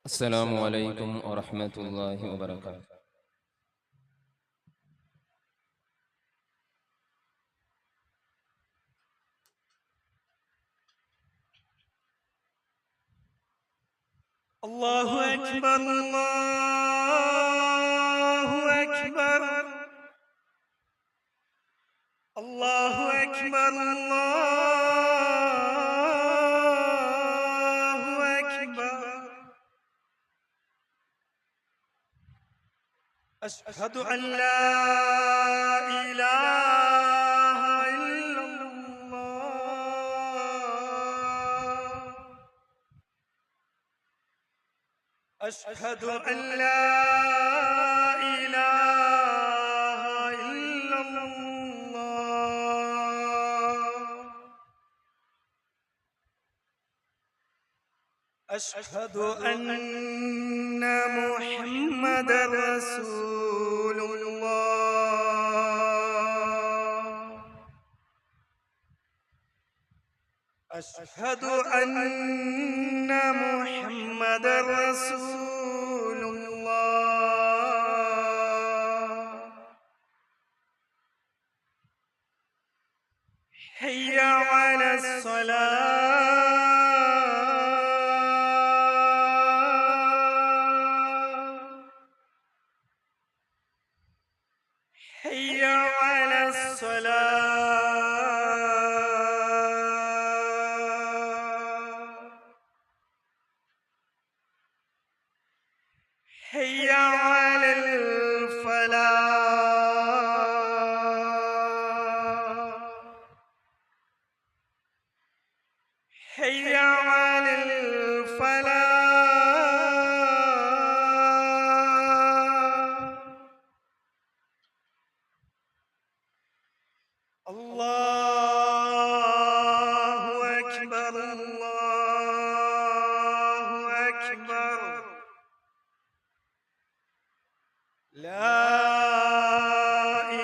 السلام عليكم ورحمة الله وبركاته. الله أكبر الله أكبر الله أكبر الله أكبر أشهد أن لا إله إلا الله أشهد أن لا إله إلا الله أشهد أن محمدا رسول الله أشهد أن محمدا رسول الله حي على الصلاة حي على الصلاة حي على الفلاح حي على الفلاح الله أكبر الله أكبر لا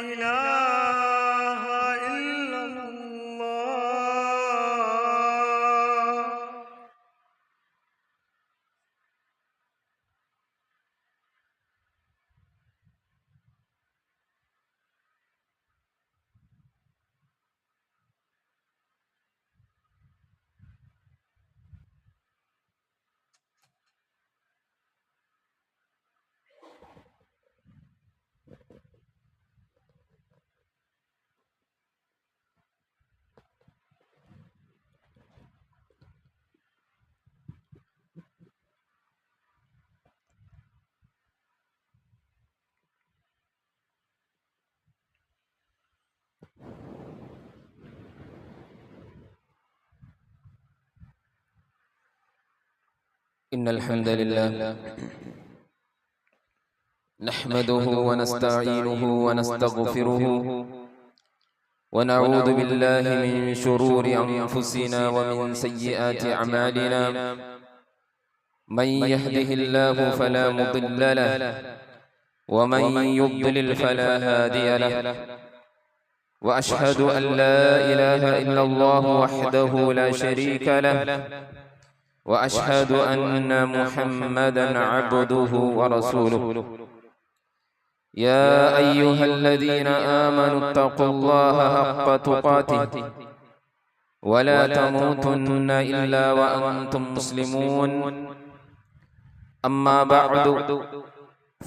إله إلا الله إن الحمد لله نحمده ونستعينه ونستغفره ونعوذ بالله من شرور أنفسنا ومن سيئات أعمالنا. من يهده الله فلا مضل له ومن يضلل فلا هادي له. وأشهد أن لا إله إلا الله وحده لا شريك له. وأشهد أن محمدًا عبده ورسوله. يا أيها الذين آمنوا اتقوا الله حق تقاته ولا تموتن إلا وأنتم مسلمون. أما بعد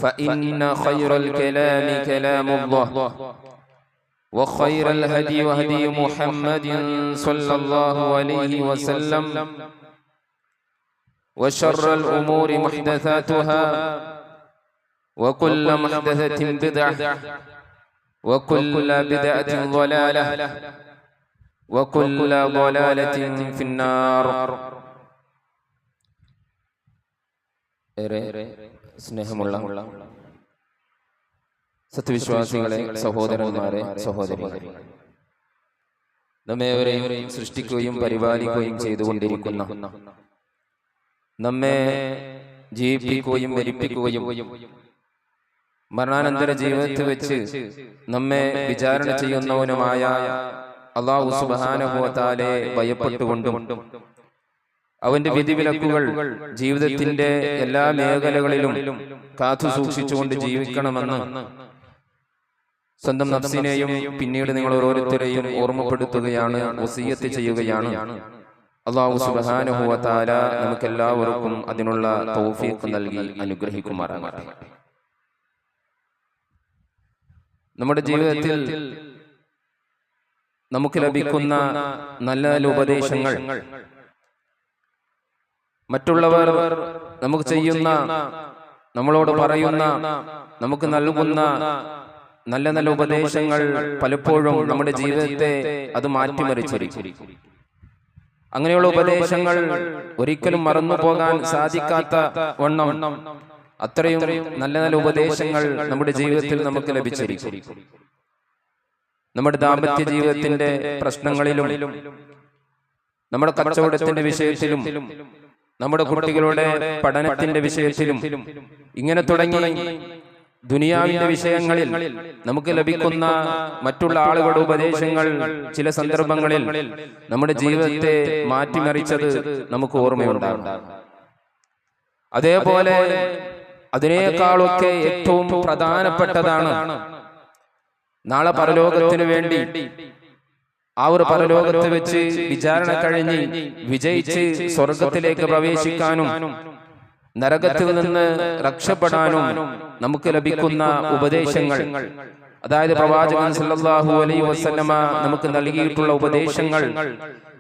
فإن خير الكلام كلام الله وخير الهدي هدي محمد صلى الله عليه وسلم وشر الأمور محدثاتها وكل محدثة بدعة وكل بدعة ضلالة وكل ضلالة في النار. സ്നേഹമുള്ള സത്യവിശ്വാസികളെ, സഹോദരന്മാരെ, സഹോദരികളെ, നമ്മേവരെയും സൃഷ്ടിക്കുകയും പരിപാലിക്കുകയും ചെയ്തുകൊണ്ടിരിക്കുന്ന, നമ്മെ ജീവിപ്പിക്കുകയും മരിപ്പിക്കുകയും മരണാനന്തര ജീവിതത്തിൽ വെച്ച് നമ്മെ വിചാരണ ചെയ്യുന്നവനുമായ അല്ലാഹു സുബ്ഹാനഹു വ തആലയെ ഭയപ്പെട്ടുകൊണ്ടും അവന്റെ വിധിവിലക്കുകൾ ജീവിതത്തിന്റെ എല്ലാ മേഖലകളിലും കാത്തു സൂക്ഷിച്ചുകൊണ്ട് ജീവിക്കണമെന്ന് സ്വന്തം നഫ്സിനെയും പിന്നീട് നിങ്ങൾ ഓരോരുത്തരെയും ഓർമ്മപ്പെടുത്തുകയാണ്, വസിയ്യത്ത് ചെയ്യുകയാണ്. അല്ലാഹു സുബ്ഹാനഹു വ തആല നമുക്കെല്ലാവർക്കും അതിനുള്ള തൗഫീഖ് നൽകി അനുഗ്രഹിക്കുമാറാകട്ടെ. നമ്മുടെ ജീവിതത്തിൽ നമുക്ക് ലഭിക്കുന്ന നല്ല നല്ല ഉപദേശങ്ങൾ, മറ്റുള്ളവർ നമുക്ക് ചെയ്യുന്ന, നമ്മളോട് പറയുന്ന, നമുക്ക് നൽകുന്ന നല്ല നല്ല ഉപദേശങ്ങൾ പലപ്പോഴും നമ്മുടെ ജീവിതത്തെ അത് മാറ്റിമറിച്ചിരിക്കും. അങ്ങനെയുള്ള ഉപദേശങ്ങൾ ഒരിക്കലും മറന്നു പോകാൻ സാധിക്കാത്ത വണ്ണം അത്രയും നല്ല നല്ല ഉപദേശങ്ങൾ നമ്മുടെ ജീവിതത്തിൽ നമുക്ക് ലഭിച്ചിരിക്കും. നമ്മുടെ ദാമ്പത്യ ജീവിതത്തിന്റെ പ്രശ്നങ്ങളിലും, നമ്മുടെ കച്ചവടത്തിന്റെ വിഷയത്തിലും, നമ്മുടെ കുട്ടികളുടെ പഠനത്തിന്റെ വിഷയത്തിലും, ഇങ്ങനെ തുടങ്ങി ദുനിയാവിന്റെ വിഷയങ്ങളിൽ നമുക്ക് ലഭിക്കുന്ന മറ്റുള്ള ആളുകളുടെ ഉപദേശങ്ങൾ ചില സന്ദർഭങ്ങളിൽ നമ്മുടെ ജീവിതത്തെ മാറ്റിമറിച്ചത് നമുക്ക് ഓർമ്മയുണ്ടാകും. അതേപോലെ അതിനേക്കാളൊക്കെ ഏറ്റവും പ്രധാനപ്പെട്ടതാണ് നാളെ പരലോകത്തിനു വേണ്ടി ആ ഒരു പരലോകത്ത് വെച്ച് വിചാരണ കഴിഞ്ഞ് വിജയിച്ച് സ്വർഗത്തിലേക്ക് പ്രവേശിക്കാനും നരകത്തിൽ നിന്ന് രക്ഷപ്പെടാനും നമുക്ക് ലഭിക്കുന്ന ഉപദേശങ്ങൾ, അതായത് പ്രവാചകൻ സല്ലല്ലാഹു അലൈഹി വസല്ലമ നമുക്ക് നൽകിയിട്ടുള്ള ഉപദേശങ്ങൾ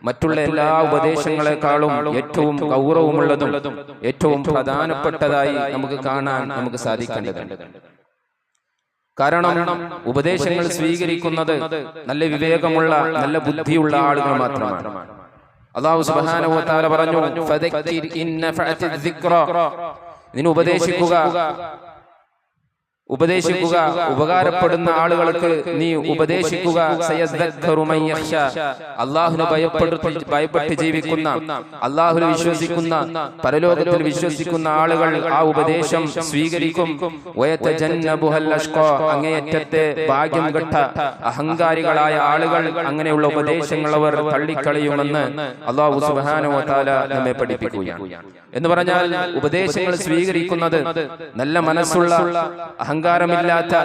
മറ്റുള്ള എല്ലാ ഉപദേശങ്ങളെക്കാളും ഏറ്റവും ഗൗരവമുള്ളതും ഏറ്റവും പ്രധാനപ്പെട്ടതായി നമുക്ക് കാണാൻ നമുക്ക് സാധിക്കേണ്ടതുണ്ട്. കാരണം ഉപദേശങ്ങൾ സ്വീകരിക്കുന്നത് നല്ല വിവേകമുള്ള, നല്ല ബുദ്ധിയുള്ള ആളുകൾ മാത്രമാണ്. അല്ലാഹു സുബ്ഹാനഹു വ തആല പറഞ്ഞു, ഫദക്കിർ ഇൻ നഫഅതി ദിക്റ, ഇതിനെ ഉപദേശിക്കുക, ഉപകാരപ്പെടുന്ന ആളുകൾക്ക് നീ ഉപദേശിക്കുക. സയസ്ദക്കറു മൻ യഖ്ശ, അല്ലാഹുവിനെ ഭയപ്പെട്ട് ജീവിക്കുന്ന, അല്ലാഹുവിൽ വിശ്വസിക്കുന്ന, പരലോകത്തിൽ വിശ്വസിക്കുന്ന ആളുകൾ ആ ഉപദേശം സ്വീകരിക്കും. വയതജന്നബുഹൽ അഷ്ഖ, അങ്ങേയറ്റത്തെ ഭാഗ്യം കെട്ട അഹങ്കാരികളായ ആളുകൾ അങ്ങനെയുള്ള ഉപദേശങ്ങൾ അവർ തള്ളിക്കളയുമെന്ന് അല്ലാഹു സുബ്ഹാനഹു വ തആല നമ്മെ പഠിപ്പിക്കുകയാണ്. എന്ന് പറഞ്ഞാൽ ഉപദേശങ്ങൾ സ്വീകരിക്കുന്നത് നല്ല മനസ്സുള്ള, അഹങ്കാരമില്ലാത്ത,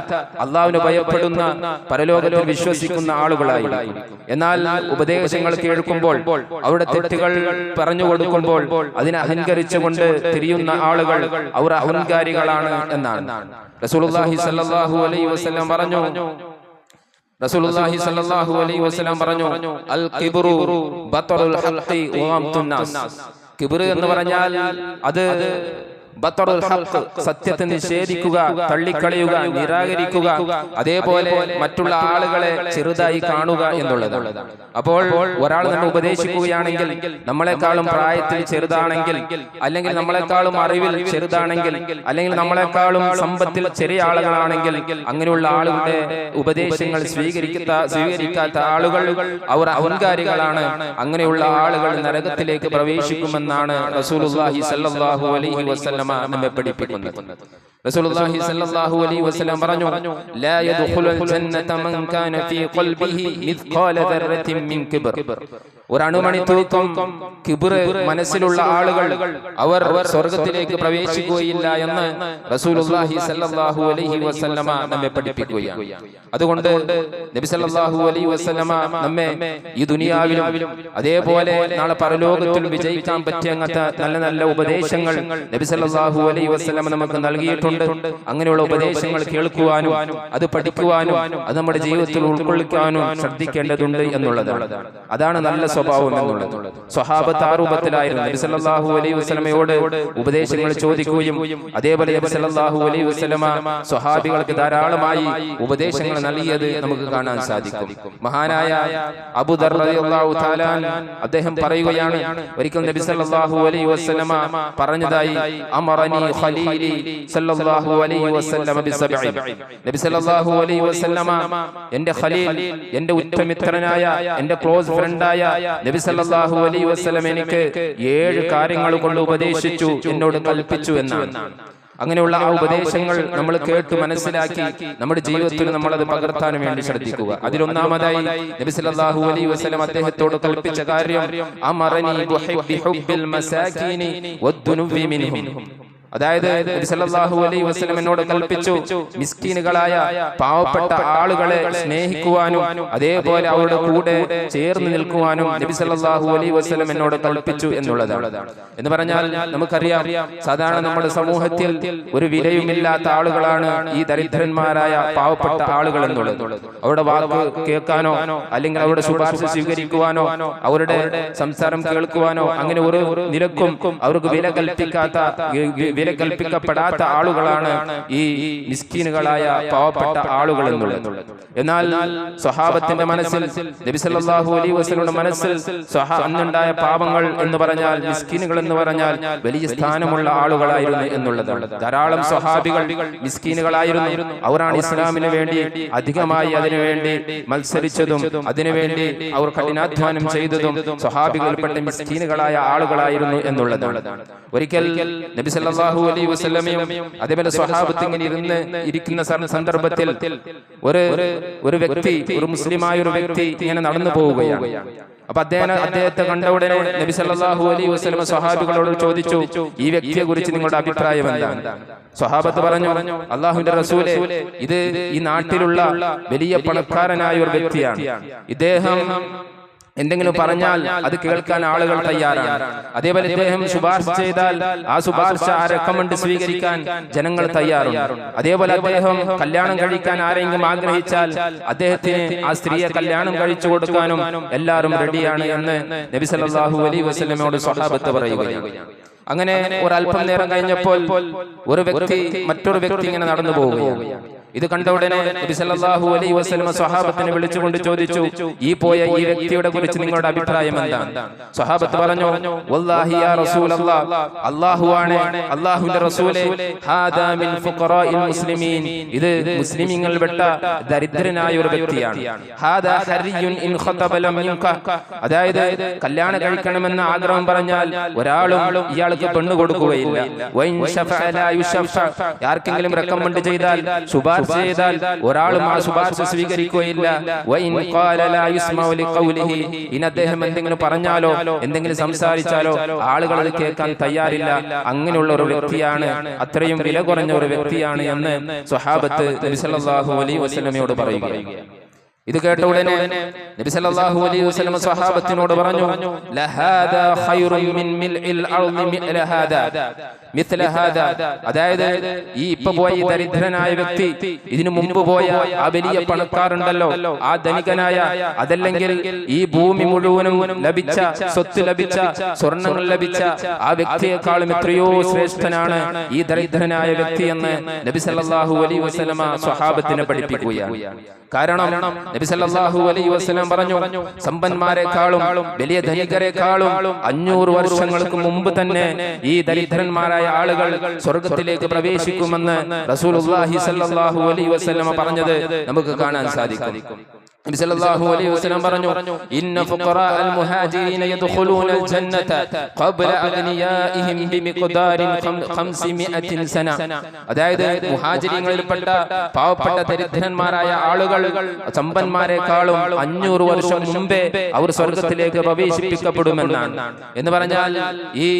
അള്ളാഹുവിനെ ഭയപ്പെടുന്ന, പരലോകത്തിൽ വിശ്വസിക്കുന്ന ആളുകളായി. എന്നാൽ ഉപദേശങ്ങൾ കേൾക്കുമ്പോൾ, അവരുടെ തെറ്റുകൾ പറഞ്ഞു കൊടുക്കുമ്പോൾ അതിനെ അഹങ്കരിച്ചുകൊണ്ട് തിരിയുന്ന ആളുകൾ അവർ അഹങ്കാരികളാണ് എന്നാണ് റസൂലുള്ളാഹി സ്വല്ലല്ലാഹു അലൈഹി വസല്ലം പറഞ്ഞു. റസൂലുള്ളാഹി സ്വല്ലല്ലാഹു അലൈഹി വസല്ലം പറഞ്ഞു, അൽ കിബ്റു ബത്റുൽ ഹഖ് വ ഗംതുൻ നാസ്. കിബ്ർ എന്ന് പറഞ്ഞാൽ അത് ബത്റുൽ ഹഖ്, സത്യത്തെ നിഷേധിക്കുക, തള്ളിക്കളയുക, നിരാകരിക്കുക, അതേപോലെ മറ്റുള്ള ആളുകളെ ചെറുതായി കാണുക എന്നുള്ളതാണ്. അപ്പോൾ ഒരാൾ നമ്മൾ ഉപദേശിക്കുകയാണെങ്കിൽ, നമ്മളെക്കാളും പ്രായത്തിൽ ചെറുതാണെങ്കിൽ, അല്ലെങ്കിൽ നമ്മളെക്കാളും അറിവിൽ ചെറുതാണെങ്കിൽ, അല്ലെങ്കിൽ നമ്മളെക്കാളും സമ്പത്തിൽ ചെറിയ ആളുകളാണെങ്കിൽ, അങ്ങനെയുള്ള ആളുകളുടെ ഉപദേശങ്ങൾ സ്വീകരിക്കാത്ത ആളുകൾ അവർ അഹങ്കാരികളാണ്. അങ്ങനെയുള്ള ആളുകൾ നരകത്തിലേക്ക് പ്രവേശിക്കുമെന്നാണ് റസൂലുള്ളാഹി സ്വല്ലല്ലാഹു അലൈഹി വസല്ലം നമ്മെ പഠിപ്പിക്കുന്നത്. റസൂലുള്ളാഹി സ്വല്ലല്ലാഹു അലൈഹി വസല്ലം പറഞ്ഞു, ലാ യദ്ഖുലുൽ ജന്നത മൻ കാന ഫീ ഖൽബിഹി മിസ്ഖാല ദർറത്തിൻ മിൻ കിബ്ർ. ഒരു അണുമണി തൂക്കം കിബ്ർ മനസ്സിലുള്ള ആളുകൾ അവർ സ്വർഗ്ഗത്തിലേക്ക് പ്രവേശിക്കുകയില്ല എന്ന് റസൂലുള്ളാഹി സ്വല്ലല്ലാഹു അലൈഹി വസല്ലം നമ്മെ പഠിപ്പിക്കുകയാണ്. അതുകൊണ്ട് നബി സല്ലല്ലാഹു അലൈഹി വസല്ലം നമ്മെ ഈ ദുനിയാവിലും അതേപോലെ നാളെ പരലോകത്തിൽ വിജയിക്കാൻ പറ്റിയ നല്ല നല്ല ഉപദേശങ്ങൾ നബി സല്ലല്ലാഹു അലൈഹി വസല്ലം നമുക്ക് നൽകിയിട്ടുണ്ട്. അങ്ങനെയുള്ള ഉപദേശങ്ങൾ കേൾക്കുവാനും അത് പഠിക്കുവാനും അത് നമ്മുടെ ജീവിതത്തിൽ ഉൾക്കൊള്ളിക്കാനും ശ്രദ്ധിക്കേണ്ടതുണ്ട് എന്നുള്ളതാണ്. അതാണ് നല്ല സ്വഭാവം എന്നുള്ളത്. സ്വഹാബത്ത് ആ രൂപത്തിലായിരുന്നു. നബി സല്ലല്ലാഹു അലൈഹി വസല്ലമയോട് ഉപദേശങ്ങൾ ചോദിക്കുകയും അതേപോലെ നബി സല്ലല്ലാഹു അലൈഹി വസല്ലമ സ്വഹാബികൾക്ക് ധാരാളമായി ഉപദേശങ്ങൾ നൽകിയത് നമുക്ക് കാണാൻ സാധിക്കും. മഹാനായ അബൂ ദർ റളിയല്ലാഹു തആല അദ്ദേഹം പറയുകയാണ്, ഒരിക്കൽ നബി സല്ലല്ലാഹു അലൈഹി വസല്ലമ പറഞ്ഞതായി, അമറനി ഖലീലി സല്ലല്ലാഹു അലൈഹി വസല്ലമ ബിസബ്ഇ. നബി സല്ലല്ലാഹു അലൈഹി വസല്ലമ എൻ്റെ ഖലീൽ, എൻ്റെ ഉറ്റമിത്രനായ, എൻ്റെ ക്ലോസ് ഫ്രണ്ടായ നബി സല്ലല്ലാഹു അലൈഹി വസല്ലം എനിക്ക് 7 കാര്യങ്ങൾ കൊണ്ട് ഉപദേശിച്ചു, എന്നോട് കൽപ്പിച്ചു എന്നാണ്. അങ്ങനെയുള്ള ആ ഉപദേശങ്ങൾ നമ്മൾ കേട്ട് മനസ്സിലാക്കി നമ്മുടെ ജീവിതത്തിൽ നമ്മൾ അത് പകർത്താൻ വേണ്ടി ശ്രദ്ധിക്കുക. അതിലൊന്നാമതായി നബി സല്ലല്ലാഹു അലൈഹി വസല്ലം അദ്ദേഹത്തോട് കൽപ്പിച്ച കാര്യം അമറനി ബിഹുബ്ബിൽ മസാകീനി വദ്ദുനുവി മിൻഹും. അതായത് നബി സല്ലല്ലാഹു അലൈഹി വസല്ലം എന്നോട് കൽപ്പിച്ചു മിസ്കീനുകളായ പാവപ്പെട്ട ആളുകളെ സ്നേഹിക്കുവാനും അതേപോലെ അവരുടെ കൂടെ ചേർന്ന് നിൽക്കുവാനും നബി സല്ലല്ലാഹു അലൈഹി വസല്ലം എന്നോട് കൽപ്പിച്ചു എന്നുള്ളതാണ്. എന്ന് പറഞ്ഞാൽ നമുക്കറിയാം, സാധാരണ നമ്മുടെ സമൂഹത്തിൽ ഒരു വിലയുമില്ലാത്ത ആളുകളാണ് ഈ ദരിദ്രന്മാരായ പാവപ്പെട്ട ആളുകൾ എന്നുള്ളത്. അവരുടെ വാക്ക് കേൾക്കാനോ അല്ലെങ്കിൽ അവരുടെ ശുപാർശ സ്വീകരിക്കുവാനോ അവരുടെ സംസാരം കേൾക്കുവാനോ അങ്ങനെ ഒരു നിരക്കും അവർക്ക് വില കൽപ്പിക്കപ്പെടാത്ത ആളുകളാണ് ഈ മിസ്കീനുകളായ പാവപ്പെട്ട ആളുകൾ എന്നുള്ളത്. എന്നാൽ സ്വഹാബത്തിന്റെ മനസ്സിൽ, നബി സല്ലല്ലാഹു അലൈഹി വസല്ലമയുടെ മനസ്സിൽ അന്നുണ്ടായ പാപങ്ങൾ എന്ന് പറഞ്ഞാൽ, മിസ്കീനുകൾ എന്ന് പറഞ്ഞാൽ വലിയ സ്ഥാനമുള്ള ആളുകളായിരുന്നു എന്നുള്ളതാണ്. ധാരാളം സ്വഹാബികൾ മിസ്കീനുകളായിരുന്നു. അവരാണ് ഇസ്ലാമിന് വേണ്ടി അധികമായി അതിനുവേണ്ടി മത്സരിച്ചതും അതിനുവേണ്ടി അവർ കഠിനാധ്വാനം ചെയ്തതും സ്വഹാബികൾപ്പെട്ട മിസ്കീനുകളായ ആളുകളായിരുന്നു എന്നുള്ളതാണ്. ഒരിക്കൽ നബി സല്ലല്ലാഹു അലൈഹി വസല്ലമയും അതേപോലെ സ്വഹാബത്ത് ഇങ്ങനെ ഇരിക്കുന്ന സന്ദർഭത്തിൽ ഒരു വ്യക്തി, ഒരു മുസ്ലിമായ ഒരു വ്യക്തി ഇങ്ങനെ നടന്നു പോവുകയാണ്. അപ്പൊ അദ്ദേഹത്തെ കണ്ട ഉടനെ നബി സല്ലല്ലാഹു അലൈഹി വസല്ലം സ്വഹാബികളോട് ചോദിച്ചു, ഈ വ്യക്തിയെ കുറിച്ച് നിങ്ങളുടെ അഭിപ്രായം എന്താണ്? സ്വഹാബത്ത് പറഞ്ഞു, അല്ലാഹുവിന്റെ റസൂലേ, ഇത് ഈ നാട്ടിലുള്ള വലിയ പണക്കാരനായ ഒരു വ്യക്തിയാണ്. ഇദ്ദേഹം എന്തെങ്കിലും പറഞ്ഞാൽ അത് കേൾക്കാൻ ആളുകൾ തയ്യാറാണ്. അതേപോലെ ഇദ്ദേഹം ശുപാർശ ചെയ്താൽ ആ ശുപാർശ റെക്കമെൻഡ് സ്വീകരിക്കാൻ ജനങ്ങൾ തയ്യാറുണ്ട്. അതേപോലെ അദ്ദേഹം കല്യാണം കഴിക്കാൻ ആരെങ്കിലും ആഗ്രഹിച്ചാൽ അദ്ദേഹത്തിന് ആ സ്ത്രീയെ കല്യാണം കഴിച്ചു കൊടുക്കാനും എല്ലാവരും റെഡിയാണ് എന്ന് നബി സല്ലല്ലാഹു അലൈഹി വസല്ലമയോട് സ്വഹാബത്ത് പറയുകയാണ്. അങ്ങനെ ഒരല്പം നേരം കഴിഞ്ഞപ്പോൾ ഒരു വ്യക്തി മറ്റൊരു വ്യക്തി ഇങ്ങനെ നടന്നു പോവുകയാണ്. ഇത് കണ്ട ഉടനെ നബി സല്ലല്ലാഹു അലൈഹി വസല്ലം സ്വഹാബത്തിനെ വിളിച്ചുകൊണ്ട് ചോദിച്ചു, ഈ പോയ ഈ വ്യക്തിയുടെ കുറിച്ച് നിങ്ങളുടെ അഭിപ്രായം എന്താണ്? സ്വഹാബത്ത് പറഞ്ഞു, വല്ലാഹി യാ റസൂലല്ലാഹ്, അല്ലാഹുവാണ്, അല്ലാഹുവിന്റെ റസൂലേ, ഹാദാ മിൻ ഫുഖറാഇൽ മുസ്ലിമീൻ, ഇത് മുസ്ലിമീങ്ങളിൽ പെട്ട ദരിദ്രനായ ഒരു വ്യക്തിയാണ്. ഹാദാ ഹരിയുൻ ഇൻ ഖതബ ലം യുൻക, അതായത് കല്യാണം കഴിക്കണമെന്ന ആഗ്രഹം പറഞ്ഞാൽ ഒരാളും ഇയാൾക്ക് പെണ്ണ് കൊടുക്കുകയില്ല. വൈൻ ശഫഅ ലാ യുശഫ, ആർക്കെങ്കിലും റെക്കമെൻഡ് ചെയ്താൽ ശുപാർശ ചെയ്താൽ ഒരാളും ആ ശുപാർശ സ്വീകരിക്കുകയില്ല. വഇൻ ഖാല ലാ യുസ്മഉ ലിഖൗലിഹി, ഇനി അദ്ദേഹം എന്തെങ്കിലും പറഞ്ഞാലോ എന്തെങ്കിലും സംസാരിച്ചാലോ ആളുകൾ അത് കേൾക്കാൻ തയ്യാറില്ല. അങ്ങനെയുള്ള ഒരു വ്യക്തിയാണ്, അത്രയും വില കുറഞ്ഞ ഒരു വ്യക്തിയാണ് എന്ന് സ്വഹാബത്ത് നബി സല്ലല്ലാഹു അലൈഹി വസല്ലമയോട് പറയുകയാണ്. ഇത് കേട്ട ഉടനെ നബി സല്ലല്ലാഹു അലൈഹി വസല്ലം സ്വഹാബത്തിനോട് പറഞ്ഞു, ലഹാദാ ഖൈറുൻ മിൻ മിൽഇൽ അർളി മിഅല ഹാദാ മിത്ല ഹാദാ, അതായത് ഈ ഇപ്പോ പോയ ഈ ദരിദ്രനായ വ്യക്തി, ഇതിനു മുമ്പ് പോയ ആ വലിയ പണക്കാരുണ്ടല്ലോ, ആ ധനികനായ, അതല്ലെങ്കിൽ ഈ ഭൂമി മുഴുവനും ലഭിച്ച, സ്വത്ത് ലഭിച്ച, സ്വർണ്ണങ്ങൾ ലഭിച്ച ആ വ്യക്തിയെക്കാളും എത്രയോ ശ്രേഷ്ഠനാണ് ഈ ദരിദ്രനായ വ്യക്തി എന്ന് നബി സല്ലല്ലാഹു അലൈഹി വസല്ലം സ്വഹാബത്തിനെ പഠിപ്പിക്കുകയാണ്. കാരണം നബി സല്ലല്ലാഹു അലൈഹി വസല്ലം പറഞ്ഞു, സമ്പന്നന്മാരെക്കാളും വലിയ ധനികരെക്കാളും 500 വർഷങ്ങൾക്ക് മുമ്പ് തന്നെ ഈ ദരിദ്രന്മാരായ ആളുകൾ സ്വർഗ്ഗത്തിലേക്ക് പ്രവേശിക്കുമെന്ന് റസൂലുള്ളാഹി സല്ലല്ലാഹു അലൈഹി വസല്ലം പറഞ്ഞത് നമുക്ക് കാണാൻ സാധിക്കും. നബി സല്ലല്ലാഹു അലൈഹി വസല്ലം പറഞ്ഞു, ഇന്ന ഫുഖറാഅൽ മുഹാജിരീന യദ്ഖുലൂനൽ ജന്നത ഖബ്ല അഗ്നിയാഇഹിം ബിമിഖ്ദാരിൻ 500 സന, അതായത് മുഹാജിരീങ്ങളിൽപ്പെട്ട പാവപ്പെട്ട ദരിദ്രന്മാരായ ആളുകൾ സമ്പന്നന്മാരെക്കാളും 500 വർഷം മുമ്പേ അവർ സ്വർഗ്ഗത്തിലേക്ക് പ്രവേശിപ്പിക്കപ്പെടുമെന്നാണ്. എന്ന് പറഞ്ഞാൽ ഈ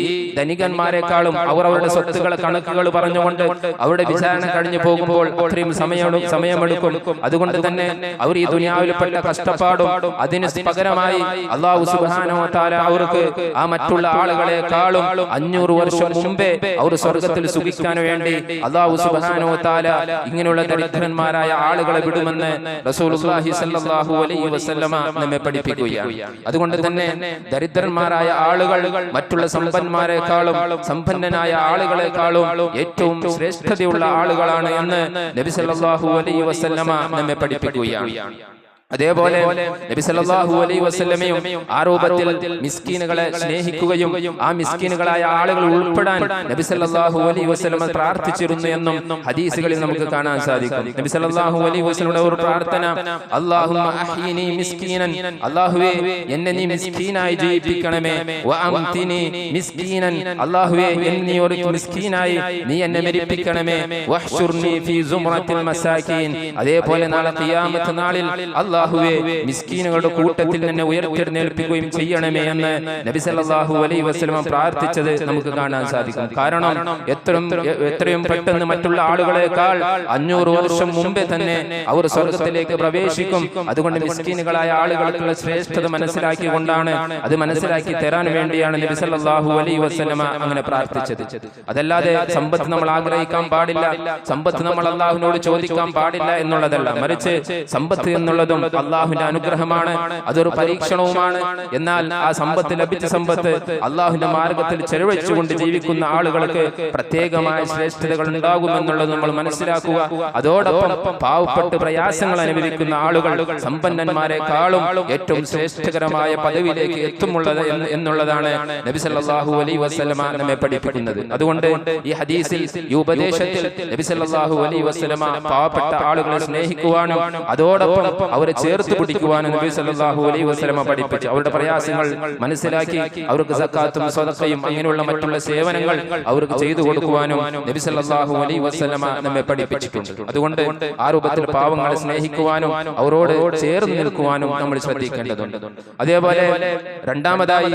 ധനികന്മാരെക്കാളും അവർ അവരുടെ സ്വത്തുക്കളെ കണക്കുകൾ പറഞ്ഞുകൊണ്ട് അവരുടെ വിചാരണ കഴിഞ്ഞു പോകുമ്പോൾ അത്രയും സമയമെടുക്കും. അതുകൊണ്ട് തന്നെ അവർ ഈ ദുനിയാവിൽ കഷ്ടപ്പാടും അതിന് പകരമായി അല്ലാഹു സുബ്ഹാനഹു വ തആല അവർക്ക് ആ മറ്റുള്ള ആളുകളെക്കാളും 500 വർഷം മുമ്പേ അവർ സ്വർഗ്ഗത്തിൽ സുഖിക്കാൻ വേണ്ടി അല്ലാഹു സുബ്ഹാനഹു വ തആല ഇങ്ങനെയുള്ള ദരിദ്രന്മാരായ ആളുകളെ വിടുമെന്ന് റസൂലുള്ളാഹി സ്വല്ലല്ലാഹു അലൈഹി വസല്ലമ നമ്മെ പഠിപ്പിക്കുകയാണ്. അതുകൊണ്ട് തന്നെ ദരിദ്രന്മാരായ ആളുകൾ മറ്റുള്ള സമ്പന്നന്മാരെക്കാളും സമ്പന്നനായ ആളുകളെക്കാളും ഏറ്റവും ശ്രേഷ്ഠതയുള്ള ആളുകളാണ് എന്ന് നബി സല്ലല്ലാഹു അലൈഹി വസല്ലമ നമ്മെ പഠിപ്പിക്കുകയാണ്. അതേപോലെ നബി സല്ലല്ലാഹു അലൈഹി വസല്ലമയും ആ രൂപത്തിൽ മിസ്കീനുകളെ സ്നേഹിക്കുകയും ആ മിസ്കീനുകളായ ആളുകൾ ഉൾപ്പെടാൻ നബി സല്ലല്ലാഹു അലൈഹി വസല്ലമ പ്രാർത്ഥിച്ചിരുന്നു എന്നും ഹദീസുകളിൽ നമുക്ക് കാണാൻ സാധിക്കും. നബി സല്ലല്ലാഹു അലൈഹി വസല്ലമയുടെ ഒരു പ്രാർത്ഥന, അല്ലാഹുമ്മ അഹ്യിനി മിസ്കീനൻ, അല്ലാഹുവേ എന്നെ നീ മിസ്കീനായി ജീവിപ്പിക്കണമേ, വ അംതിനി മിസ്കീനൻ, അല്ലാഹുവേ എന്നെ ഒരു മിസ്കീനായി നീ എന്നെ മരിപ്പിക്കണമേ, വഹ്ശുർനി ഫീ സുംറത്തിൽ മസാകീൻ, അതേപോലെ നാളെ ഖിയാമത്ത് നാളിൽ അല്ലാഹുവേ മിസ്കീനുകളുടെ കൂട്ടത്തിൽ നിന്നെ ഉയർത്തെഴുന്നേൽപ്പിക്കുകയും ചെയ്യണമേ എന്ന് നബി സല്ലല്ലാഹു അലൈഹി വസല്ലം പ്രാർത്ഥിച്ചത് നമുക്ക് കാണാൻ സാധിക്കും. കാരണം എത്രയും പെട്ടെന്ന് മറ്റുള്ള ആളുകളെക്കാൾ 500 വർഷം മുമ്പേ തന്നെ അവർ സ്വർഗത്തിലേക്ക് പ്രവേശിക്കും. അതുകൊണ്ട് മിസ്കീനുകളായ ആളുകൾക്കുള്ള ശ്രേഷ്ഠത മനസ്സിലാക്കിക്കൊണ്ടാണ്, അത് മനസ്സിലാക്കി തരാൻ വേണ്ടിയാണ് നബി സല്ലല്ലാഹു അലൈഹി വസല്ലം അങ്ങനെ പ്രാർത്ഥിച്ചത്. അതല്ലാതെ സമ്പത്ത് നമ്മൾ ആഗ്രഹിക്കാൻ പാടില്ല, സമ്പത്ത് നമ്മൾ അല്ലാഹുവിനോട് ചോദിക്കാൻ പാടില്ല എന്നുള്ളതല്ല. മറിച്ച് സമ്പത്ത് എന്നുള്ളതും അള്ളാഹുവിന്റെ അനുഗ്രഹമാണ്, അതൊരു പരീക്ഷണവുമാണ്. എന്നാൽ ആ സമ്പത്ത്, ലഭിച്ച സമ്പത്ത് അള്ളാഹുവിന്റെ മാർഗത്തിൽ ചെലവഴിച്ചുകൊണ്ട് ജീവിക്കുന്ന ആളുകൾക്ക് പ്രത്യേകമായ ശ്രേഷ്ഠതകൾ ഉണ്ടാകുമെന്നുള്ളത് നമ്മൾ മനസ്സിലാക്കുക. അതോടൊപ്പം പാവപ്പെട്ട് പ്രയാസങ്ങൾ അനുഭവിക്കുന്ന ആളുകൾ സമ്പന്നന്മാരെക്കാളും ഏറ്റവും ശ്രേഷ്ഠകരമായ പദവിയിലേക്ക് എത്തുമുള്ളത് എന്നുള്ളതാണ് നബി സല്ലല്ലാഹു അലൈഹി വസല്ലമ നമ്മെ പഠിപ്പിക്കുന്നത്. അതുകൊണ്ട് ഈ ഹദീസിൽ, ഈ ഉപദേശത്തിൽ നബി സല്ലല്ലാഹു അലൈഹി വസല്ലമ പാവപ്പെട്ട ആളുകളെ സ്നേഹിക്കുവാനും അതോടൊപ്പം അവരെ ചേർത്ത് പിടിക്കുവാനും നബി സല്ലല്ലാഹു അലൈഹി വസല്ലമ പഠിപ്പിച്ചു. അവരുടെ പ്രയാസങ്ങൾ മനസ്സിലാക്കി അവർക്ക് സക്കാത്തും സ്വതക്കയും അങ്ങനെയുള്ള മറ്റുള്ള സേവനങ്ങൾ അവർക്ക് ചെയ്തു കൊടുക്കുവാനും നബി സല്ലല്ലാഹു അലൈഹി വസല്ലമ നമ്മെ പഠിപ്പിച്ചിട്ടുണ്ട്. അതുകൊണ്ട് ആ രൂപത്തിൽ പാവങ്ങളെ സ്നേഹിക്കുവാനും അവരോട് ചേർന്ന് നിൽക്കുവാനും നമ്മൾ ശ്രദ്ധിക്കേണ്ടതുണ്ട്. അതേപോലെ രണ്ടാമതായി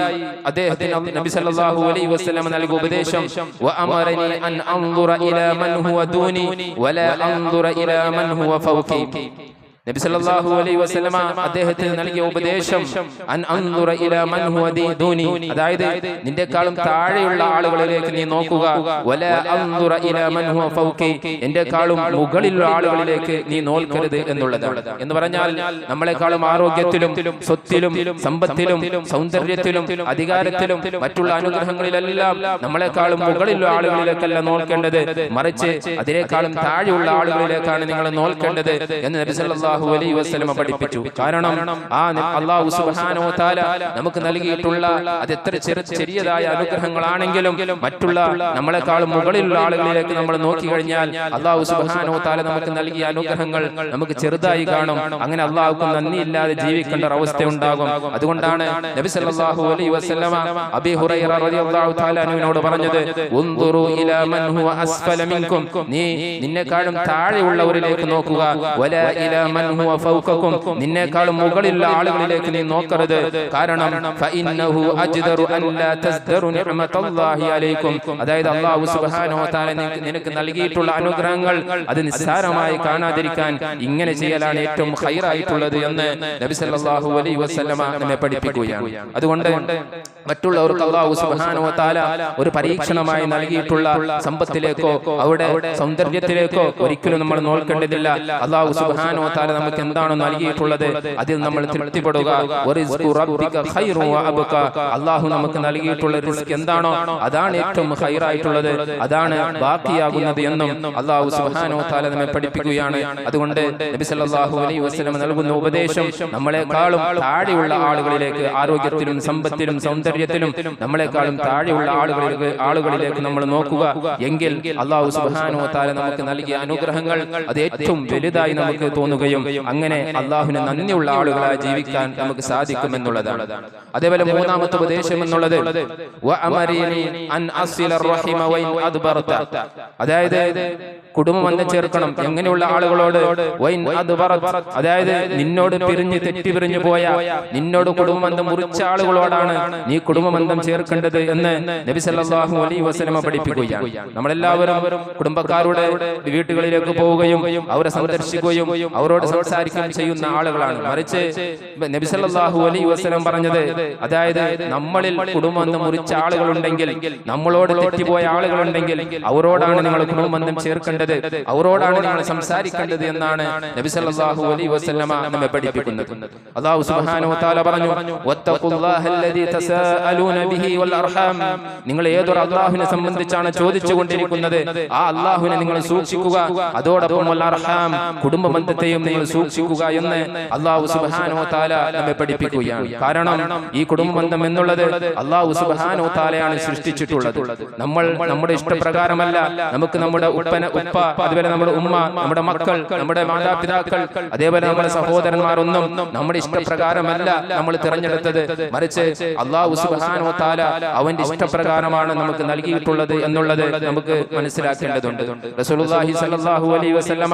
അദ്ദേഹത്തിന് നബി സല്ലല്ലാഹു അലൈഹി വസല്ലമ നൽകിയ ഉപദേശം, വഅമറനി അൻ അൻദുറ ഇലാ മൻ ഹുവ ദൂനി വലാ അൻദുറ ഇലാ മൻ ഹുവ ഫൗഖി. നബി സല്ലല്ലാഹു അലൈഹി വസല്ലമ അദ്ദേഹത്തിന് നൽകിയ ഉപദേശം, അൻ അൻദുറ ഇലാ മൻ ഹുവ ദൂനി, അതായത് നിന്റെക്കാളും താഴെയുള്ള ആളുകളിലേക്ക് നീ നോക്കുക, വലാ അൻദുറ ഇലാ മൻ ഹുവ ഫൗഖി, എന്റെക്കാളും മുകളിലുള്ള ആളുകളിലേക്ക് നീ നോക്കരുത് എന്നുള്ളതാണ്. എന്ന് പറഞ്ഞാൽ നമ്മളെക്കാളും ആരോഗ്യത്തിലും സ്വത്തിലും സമ്പത്തിലും സൗന്ദര്യത്തിലും അധികാരത്തിലും മറ്റുള്ള അനുഗ്രഹങ്ങളിലെല്ലാം നമ്മളെക്കാളും മുകളിലുള്ള ആളുകളിലേക്കല്ല നോക്കേണ്ടത്, മറിച്ച് അതിനേക്കാളും താഴെയുള്ള ആളുകളിലേക്കാണ് നിങ്ങൾ നോക്കേണ്ടത് എന്ന് നബി സല്ലല്ലാഹു അലൈഹി വസല്ലം പഠിപ്പിച്ചു. കാരണം ആ അല്ലാഹു സുബ്ഹാനഹു വ തആല നമുക്ക് നൽകിയിട്ടുള്ള അത് എത്ര ചെറിയതായ അനുഗ്രഹങ്ങളാണെങ്കിലും മറ്റുള്ള നമ്മളെക്കാളും മുകളിലുള്ള ആളുകളിലേക്ക് നമ്മൾ നോക്കി കഴിഞ്ഞാൽ അല്ലാഹു സുബ്ഹാനഹു വ തആല നമുക്ക് നൽകിയ അനുഗ്രഹങ്ങൾ നമുക്ക് ചെറുതായി കാണും. അങ്ങനെ അല്ലാഹുക്ക് നന്ദിയില്ലാതെ ജീവിക്കേണ്ട അവസ്ഥ ഉണ്ടാകും. അതുകൊണ്ടാണ് നബി സല്ലല്ലാഹു അലൈഹി വസല്ലം അബീ ഹുറൈറ റളിയല്ലാഹു തആല അൻഹുവിനോട് പറഞ്ഞത്, ഉൻദുറു ഇലാ മൻ ഹുവ അസ്ഫല മിൻകും, നീ നിന്നെക്കാളും താഴെയുള്ളവരിലേക്ക് നോക്കുക, വലാ ഇലാ മൻ ഹുവ ഫൗഖകും, നിന്നെക്കാളും മുകളിലുള്ള ആളുകളിലേക്ക് നീ നോക്കരുത്. കാരണം ഫഇന്നഹു അജ്ദറു അൻ ലാ തസ്ദറു നിഅമതല്ലാഹി അലൈക്കും, അതായത് അല്ലാഹു സുബ്ഹാനഹു വ തആല നിനക്ക് നൽകിയിട്ടുള്ള അനുഗ്രഹങ്ങൾ അത് നിസ്സാരമായി കാണാതിരിക്കാൻ ഇങ്ങനെ ചെയ്യലാണ് ഏറ്റവും ഖൈറായിട്ടുള്ളത് എന്ന് നബി സല്ലല്ലാഹു അലൈഹി വസല്ലമ നമ്മെ പഠിപ്പിക്കുകയാണ്. അതുകൊണ്ട് മറ്റുള്ളവർക്ക് അല്ലാഹു സുബ്ഹാനഹു വ തആല ഒരു പരീക്ഷണമായി നൽകിയിട്ടുള്ള സമ്പത്തിലേക്കോ അവരുടെ സൗന്ദര്യത്തിലേക്കോ ഒരിക്കലും നമ്മൾ നോക്കേണ്ടതില്ല. അല്ലാഹു സുബ്ഹാനഹു വ തആല നമുക്ക് എന്താണോ നൽകിയിട്ടുള്ളത് അതിൽ നമ്മൾ തൃപ്തിപ്പെടുക. വറിസ്ഖു റബ്ബിക ഖൈറു വ അബ്ക, അല്ലാഹു നമുക്ക് നൽകിയിട്ടുള്ള റിസ്ക് എന്താണോ അതാണ് ഏറ്റവും ഖൈറായിട്ടുള്ളത്, അതാണ് ബാക്കിയാകുന്നത് എന്നും അല്ലാഹു സുബ്ഹാനഹു വ തആല നമ്മെ പഠിപ്പിക്കുകയാണ്. അതുകൊണ്ട് നബി സല്ലല്ലാഹു അലൈഹി വസല്ലം നൽകുന്ന ഉപദേശം നമ്മളെക്കാളും താഴെയുള്ള ആളുകളിലേക്ക്, ആരോഗ്യത്തിലും സമ്പത്തിലും സൗന്ദര്യത്തിലും നമ്മളെക്കാളും താഴെയുള്ള ആളുകളിലേക്ക് നമ്മൾ നോക്കുക. എങ്കിൽ അല്ലാഹു സുബ്ഹാനഹു വ തആല നമുക്ക് നൽകിയ അനുഗ്രഹങ്ങൾ അത് ഏറ്റവും വലുതായി നമുക്ക് തോന്നുകയും അങ്ങനെ അല്ലാഹുവിന് നന്ദിയുള്ള ആളുകളായി ജീവിക്കാൻ നമുക്ക് സാധിക്കുമെന്നുള്ളതാണ്. അതേപോലെ മൂന്നാമത്തെ ഉപദേശം എന്നുള്ളത് വഅമരിനി അൻ അസില റഹിമ വഇൻ അദ്ബർത, അതായത് കുടുംബബന്ധം ചേർക്കണം. എങ്ങനെയുള്ള ആളുകളോട്? വൈൻ അദ്ബറത്, അതായത് നിന്നോട് പിരിഞ്ഞ് തെറ്റി പിരിഞ്ഞു പോയ, നിന്നോട് കുടുംബബന്ധം മുറിച്ച ആളുകളോടാണ് നീ കുടുംബബന്ധം ചേർക്കേണ്ടത് എന്ന് നബി സല്ലല്ലാഹു അലൈഹി വസല്ലം പഠിപ്പിക്കുകയാണ്. നമ്മളെല്ലാവരും കുടുംബക്കാരുടെ വീട്ടുകളിലേക്ക് പോവുകയും അവരെ സന്ദർശിക്കുകയും അവരോട് സംസാരിക്കുകയും ചെയ്യുന്ന ആളുകളാണ്. മറിച്ച് നബി സല്ലല്ലാഹു അലൈഹി വസല്ലം പറഞ്ഞത്, അതായത് നമ്മളിൽ കുടുംബബന്ധം മുറിച്ച ആളുകളുണ്ടെങ്കിൽ, നമ്മളോട് തെറ്റിപ്പോയ ആളുകളുണ്ടെങ്കിൽ അവരോടാണ് നിങ്ങൾ കുടുംബബന്ധം ചേർക്കേണ്ടത് ബന്ധപ്പെടേണ്ടത്, അവരോടാണ് നിങ്ങൾ സംസാരിക്കേണ്ടത് എന്നാണ് നബി സല്ലല്ലാഹു അലൈഹി വസല്ലമ നമ്മെ പഠിപ്പിക്കുന്നത്. അല്ലാഹു സുബ്ഹാനഹു വ തആല പറഞ്ഞു, വത്തഖുല്ലാഹല്ലദീ തസാഅലൂന ബിഹി വൽ അർഹാം, നിങ്ങൾ ഏതൊരു അല്ലാഹുവിനെ സംബന്ധിച്ചാണ് ചോദിച്ചുകൊണ്ടിരിക്കുന്നത് ആ അല്ലാഹുവിനെ നിങ്ങൾ സൂക്ഷിക്കുക, അതോടൊപ്പം വൽ അർഹാം കുടുംബ ബന്ധത്തെയും നിങ്ങൾ സൂക്ഷിക്കുക എന്ന് അല്ലാഹു സുബ്ഹാനഹു വ തആല നമ്മെ പഠിപ്പിക്കുകയാണ്. കാരണം ഈ കുടുംബ ബന്ധം എന്നുള്ളത് അല്ലാഹു സുബ്ഹാനഹു വ തആലയാണ് സൃഷ്ടിച്ചിട്ടുള്ളത്. നമ്മൾ നമ്മുടെ ഇഷ്ടപ്രകാരമല്ല, നമുക്ക് നമ്മുടെ ഉപ്പ അതുപോലെ നമ്മുടെ ഉമ്മ, നമ്മുടെ മക്കൾ, നമ്മുടെ മാതാപിതാക്കൾ, അതേപോലെ നമ്മുടെ സഹോദരന്മാരൊന്നും നമ്മുടെ ഇഷ്ടപ്രകാരമല്ല നമ്മൾ തിരഞ്ഞെടുത്തത്, മറിച്ച് അല്ലാഹു സുബ്ഹാനഹു വ തആല അവന്റെ ഇഷ്ടപ്രകാരമാണ് നമുക്ക് നൽകിയിട്ടുള്ളത് എന്നുള്ളത് നമുക്ക് മനസ്സിലാക്കേണ്ടതുണ്ട്. റസൂലുള്ളാഹി സ്വല്ലല്ലാഹു അലൈഹി വസല്ലമ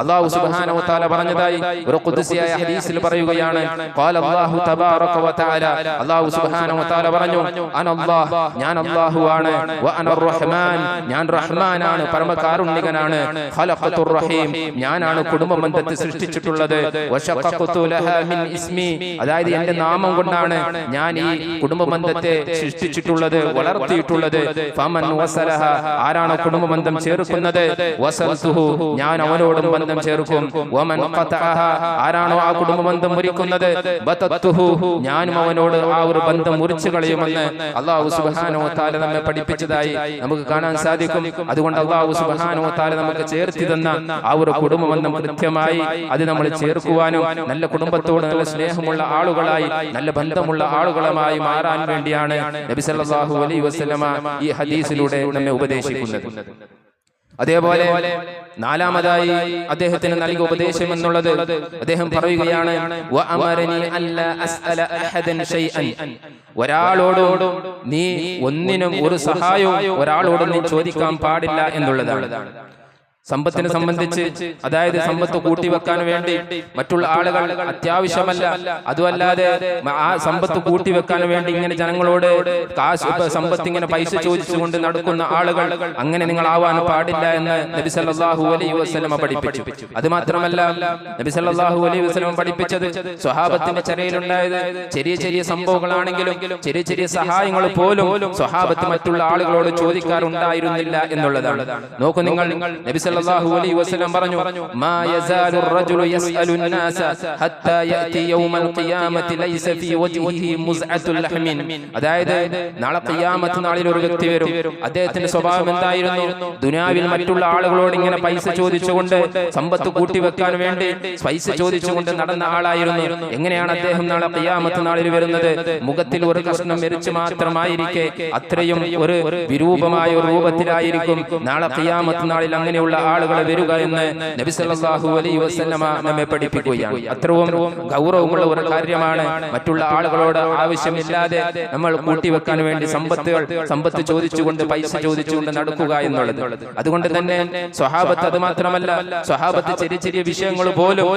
അല്ലാഹു സുബ്ഹാനഹു വ തആല പറഞ്ഞതായി ഒരു ഖുദ്സിയായ ഹദീസിൽ പറയുകയാണ്, ഖാല അല്ലാഹു തബാറക വ തആല, അല്ലാഹു സുബ്ഹാനഹു വ തആല പറഞ്ഞു, അനല്ലാഹ്, ഞാൻ അല്ലാഹുവാണ്, വ അനർ റഹ്മാൻ, ഞാൻ റഹ്മാനാണ്, പരമകാരുണ്യകനാണ്, ഖലഖതുർ റഹീം, ഞാനാണ് കുടുംബ ബന്ധത്തെ സൃഷ്ടിച്ചിട്ടുള്ളത്, വശഖഖതു ലഹാ മിൻ ഇസ്മി, അതായത് എന്റെ നാമം കൊണ്ടാണ് ഞാൻ ഈ കുടുംബ ബന്ധത്തെ സൃഷ്ടിച്ചിട്ടുള്ളത്, വളർത്തിയിട്ടുള്ളത്, ഫമൻ വസലഹ, ആരാണ് കുടുംബ ബന്ധം ചേർക്കുന്നത്, വസൽതുഹു, ഞാൻ അവനോടും ബന്ധം ചേർക്കും, വമൻ ഖതഅഹ, ആരാണോ ആ കുടുംബ ബന്ധം മുറിക്കുന്നത്, ബതത്തുഹു, ഞാനും അവനോട് ആ ഒരു ബന്ധം മുറിച്ചു കളയുമെന്ന് അല്ലാഹു സുബ്ഹാനഹു വ തആല നമ്മെ പഠിപ്പിച്ചതായി നമുക്ക് കാണാൻ സാധിക്കും. അതുകൊണ്ട് അല്ലാഹു സുബ്ഹാനഹു വ തആല നമുക്ക് ചേർത്തി തന്ന ആ ഒരു കുടുംബ ബന്ധം കൃത്യമായി അത് നമ്മൾ ചേർക്കുവാനും നല്ല കുടുംബത്തോട് നല്ല സ്നേഹമുള്ള ആളുകളായി നല്ല ബന്ധമുള്ള ആളുകളുമായി മാറാൻ വേണ്ടിയാണ് നബി സല്ലല്ലാഹു അലൈഹി വസല്ലമ ഈ ഹദീസിലൂടെ നമ്മെ ഉപദേശിക്കുന്നത്. അതേപോലെ നാലാമതായി അദ്ദേഹത്തിന് നൽകിയ ഉപദേശം എന്നുള്ളത് അദ്ദേഹം പറയുകയാണ്, വഅമറനി അല്ലാ അസ്അല അഹദൻ ഷൈഅൻ, ഒരാളോടും നീ ഒന്നിനും ഒരു സഹായവും ഒരാളോടും നീ ചോദിക്കാൻ പാടില്ല എന്നുള്ളതാണ്. സമ്പത്തിനെ സംബന്ധിച്ച്, അതായത് സമ്പത്ത് കൂട്ടിവെക്കാൻ വേണ്ടി മറ്റുള്ള ആളുകൾ അത്യാവശ്യമല്ല, അതുമല്ലാതെ ആ സമ്പത്ത് കൂട്ടിവെക്കാൻ വേണ്ടി ഇങ്ങനെ ജനങ്ങളോട് സമ്പത്ത് ഇങ്ങനെ പൈസ ചോദിച്ചുകൊണ്ട് നടക്കുന്ന ആളുകൾ, അങ്ങനെ നിങ്ങൾ ആവാൻ പാടില്ല എന്ന് നബി സല്ലല്ലാഹു അലൈഹി വസല്ലം പഠിപ്പിച്ചു. അത് മാത്രമല്ല നബി സല്ലല്ലാഹു അലൈഹി വസല്ലം പഠിപ്പിച്ചത് സ്വഹാബത്തിന്റെ ചരയിലുണ്ടായത് ചെറിയ ചെറിയ സംഭവങ്ങളാണെങ്കിലും ചെറിയ ചെറിയ സഹായങ്ങൾ പോലും സ്വഹാബത്ത് മറ്റുള്ള ആളുകളോട് ചോദിക്കാറുണ്ടായിരുന്നില്ല എന്നുള്ളതാണ്. നോക്കൂ നിങ്ങൾ, നബി സല്ലല്ലാഹു അലൈഹി വസല്ലം പറഞ്ഞു, മാ യസാലു റജുലു യസ്അലു الناس ഹത്താ യഅതി യൗമൽ ഖിയാമത്തി ലൈസ ഫീ വജ്ഹിഹി മുസ്അത്തുൽ ലഹ്മിൻ, അതായത് നാളെ ഖിയാമത്ത് നാളിൽ ഒരു വ്യക്തി വരും, അദ്ദേഹത്തിന്റെ സ്വഭാവം എന്തായിരുന്നു, ദുനിയാവിൽ മറ്റുള്ള ആളുകളോട് ഇങ്ങനെ പൈസ ചോദിച്ചുകൊണ്ട് സമ്പത്ത് കൂട്ടിവെക്കാൻ വേണ്ടി പൈസ ചോദിച്ചുകൊണ്ട് നടന്ന ആളായിരുന്നു. എങ്ങനെയാണ് അദ്ദേഹം നാളെ ഖിയാമത്ത് നാളിൽ വരുന്നത്? മുഖത്തിൽ ഒരു കഷ്ണം എരിച്ച് മാത്രമായിരിക്കെ അത്രയും ഒരു വിരൂപമായ ഒരു രൂപത്തിലായിരിക്കും നാളെ ഖിയാമത്ത് നാളിൽ അങ്ങനെയുള്ള ആളുകൾ വരിക എന്ന് നബി സല്ലല്ലാഹു അലൈഹി വസല്ലമ നമ്മെ പഠിപ്പിക്കുകയാണ്. അത്രയും ഗൗരവമുള്ള ഒരു കാര്യമാണ് മറ്റുള്ള ആളുകളോട് ആവശ്യമില്ലാതെ നമ്മൾ കൂട്ടിവെക്കാൻ വേണ്ടി സമ്പത്ത് ചോദിച്ചുകൊണ്ട് പൈസ ചോദിച്ചുകൊണ്ട് നടക്കുക എന്നുള്ളത്. അതുകൊണ്ട് തന്നെ സ്വഹാബത്ത്, അത് മാത്രമല്ല സ്വഹാബത്ത് ചെറിയ ചെറിയ വിഷയങ്ങൾ പോലും